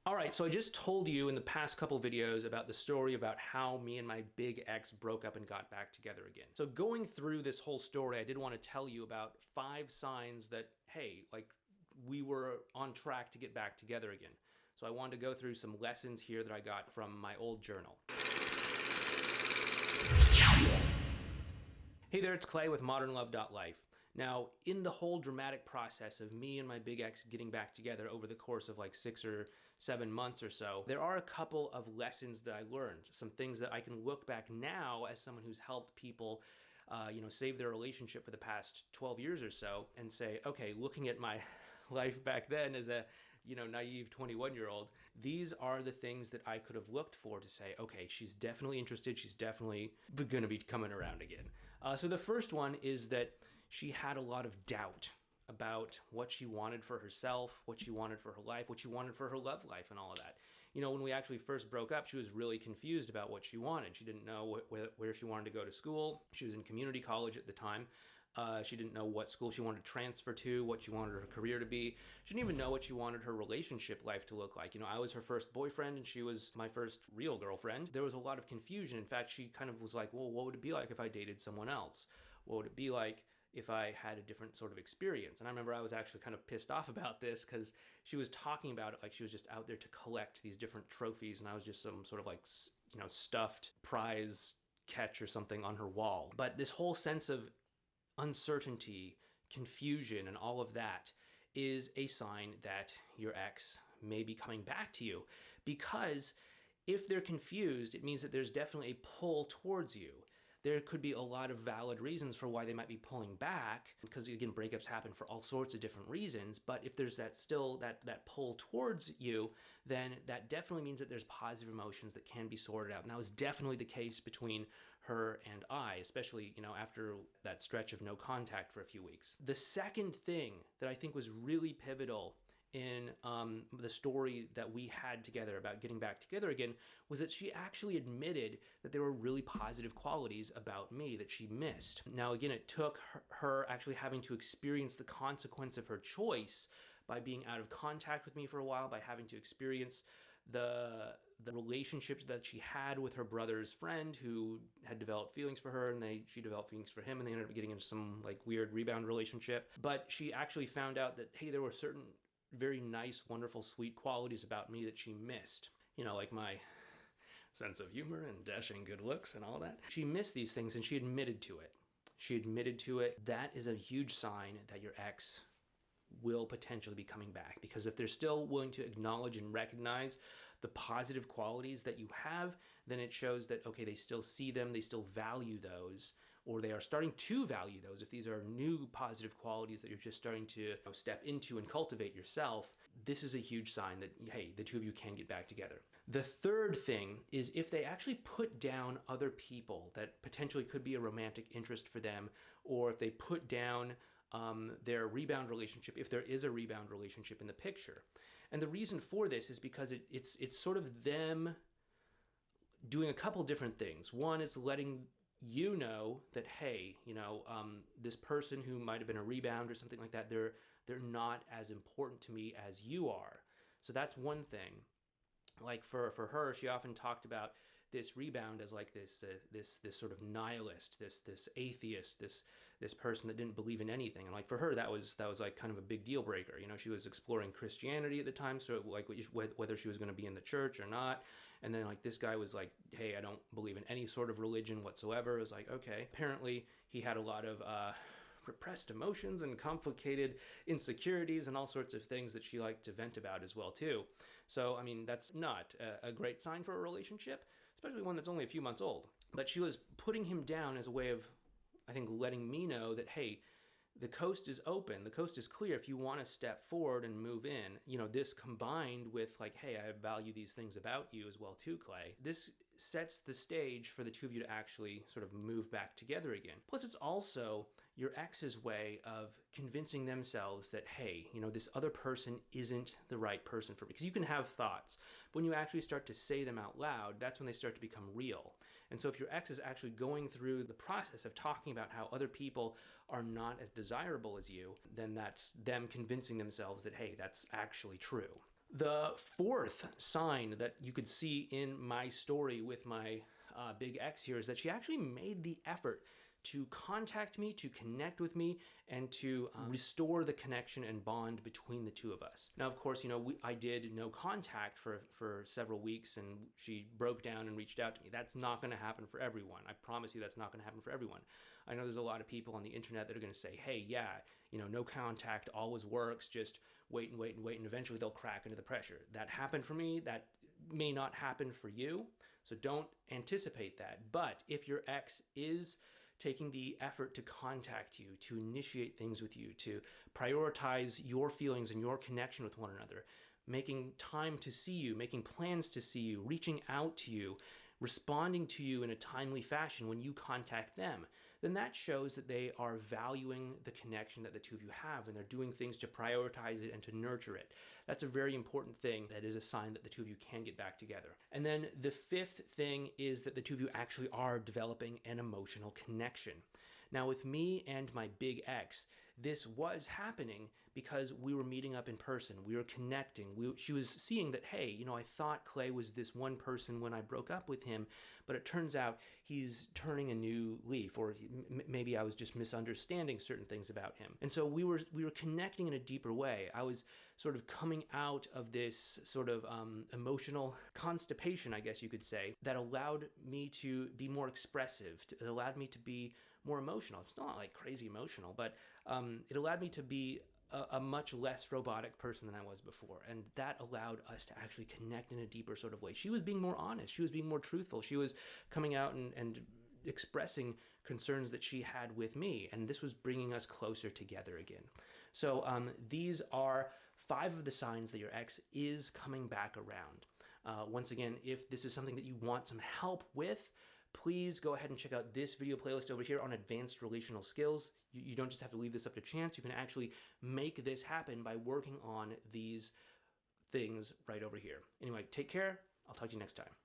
All right, so I just told you in the past couple videos about the story about how me and my big ex broke up and got back together again. So going through this whole story, I did want to tell you about 5 signs that, hey, like we were on track to get back together again. So I wanted to go through some lessons here that I got from my old journal. Hey there, it's Clay with modernlove.life. Now, in the whole dramatic process of me and my big ex getting back together over the course of like 6 or 7 months or so, there are a couple of lessons that I learned, some things that I can look back now as someone who's helped people save their relationship for the past 12 years or so and say, okay, looking at my life back then as a naive 21-year-old, these are the things that I could have looked for to say, okay, she's definitely interested. She's definitely going to be coming around again. So the first one is that she had a lot of doubt about what she wanted for herself, what she wanted for her life, what she wanted for her love life, and all of that. You know, when we actually first broke up, she was really confused about what she wanted. She didn't know where she wanted to go to school. She was in community college at the time. She didn't know what school she wanted to transfer to, what she wanted her career to be. She didn't even know what she wanted her relationship life to look like. You know, I was her first boyfriend and she was my first real girlfriend. There was a lot of confusion. In fact, she kind of was like, well, what would it be like if I dated someone else? What would it be like if I had a different sort of experience? And I remember I was actually kind of pissed off about this because she was talking about it like she was just out there to collect these different trophies and I was just some sort of like, stuffed prize catch or something on her wall. But this whole sense of uncertainty, confusion, and all of that is a sign that your ex may be coming back to you, because if they're confused, it means that there's definitely a pull towards you. There could be a lot of valid reasons for why they might be pulling back, because again, breakups happen for all sorts of different reasons. But if there's that pull towards you, then that definitely means that there's positive emotions that can be sorted out. And that was definitely the case between her and I, especially, after that stretch of no contact for a few weeks. The second thing that I think was really pivotal in the story that we had together about getting back together again was that she actually admitted that there were really positive qualities about me that she missed. Now, again, it took her actually having to experience the consequence of her choice by being out of contact with me for a while, by having to experience the relationships that she had with her brother's friend who had developed feelings for her, and she developed feelings for him, and they ended up getting into some like weird rebound relationship. But she actually found out that, hey, there were certain very nice, wonderful, sweet qualities about me that she missed. Like my sense of humor and dashing good looks and all that. She missed these things and she admitted to it. That is a huge sign that your ex will potentially be coming back, because if they're still willing to acknowledge and recognize the positive qualities that you have, then it shows that, okay, they still see them, they still value those, or they are starting to value those. If these are new positive qualities that you're just starting to step into and cultivate yourself, this is a huge sign that, hey, the two of you can get back together. The third thing is if they actually put down other people that potentially could be a romantic interest for them, or if they put down their rebound relationship, if there is a rebound relationship in the picture. And the reason for this is because it's sort of them doing a couple different things. One is letting you know that, hey, this person who might have been a rebound or something like that, they're not as important to me as you are. So that's one thing. Like for her, she often talked about this rebound as like this sort of nihilist, this atheist, this person that didn't believe in anything. And like for her, that was like kind of a big deal breaker. She was exploring Christianity at the time, so like whether she was going to be in the church or not. And then like this guy was like, hey, I don't believe in any sort of religion whatsoever. It was like, okay. Apparently he had a lot of repressed emotions and complicated insecurities and all sorts of things that she liked to vent about as well too. So I mean, that's not a great sign for a relationship, especially one that's only a few months old. But she was putting him down as a way of, I think, letting me know that, hey, the coast is open, the coast is clear if you want to step forward and move in. This combined with like, hey, I value these things about you as well too, Clay. This sets the stage for the two of you to actually sort of move back together again. Plus, it's also your ex's way of convincing themselves that, hey, this other person isn't the right person for me. Because you can have thoughts, but when you actually start to say them out loud, that's when they start to become real. And so if your ex is actually going through the process of talking about how other people are not as desirable as you, then that's them convincing themselves that, hey, that's actually true. The fourth sign that you could see in my story with my big X here is that she actually made the effort to contact me, to connect with me, and to restore the connection and bond between the two of us. Now, of course, I did no contact for several weeks, and she broke down and reached out to me. That's not going to happen for everyone. I promise you that's not going to happen for everyone. I know there's a lot of people on the internet that are going to say, hey, yeah, no contact always works, just wait and wait and wait, and eventually they'll crack into the pressure. That happened for me. That may not happen for you, so don't anticipate that. But if your ex is taking the effort to contact you, to initiate things with you, to prioritize your feelings and your connection with one another, making time to see you, making plans to see you, reaching out to you, responding to you in a timely fashion when you contact them, then that shows that they are valuing the connection that the two of you have, and they're doing things to prioritize it and to nurture it. That's a very important thing. That is a sign that the two of you can get back together. And then the fifth thing is that the two of you actually are developing an emotional connection. Now, with me and my big X, this was happening because we were meeting up in person. We were connecting. She was seeing that, hey, I thought Clay was this one person when I broke up with him, but it turns out he's turning a new leaf, or maybe I was just misunderstanding certain things about him. And so we were connecting in a deeper way. I was sort of coming out of this sort of emotional constipation, I guess you could say, that allowed me to be more expressive. It allowed me to be more emotional. It's not like crazy emotional, but it allowed me to be a much less robotic person than I was before. And that allowed us to actually connect in a deeper sort of way. She was being more honest. She was being more truthful. She was coming out and expressing concerns that she had with me. And this was bringing us closer together again. So these are 5 of the signs that your ex is coming back around. Once again, if this is something that you want some help with, please go ahead and check out this video playlist over here on advanced relational skills. You don't just have to leave this up to chance. You can actually make this happen by working on these things right over here. Anyway, take care. I'll talk to you next time.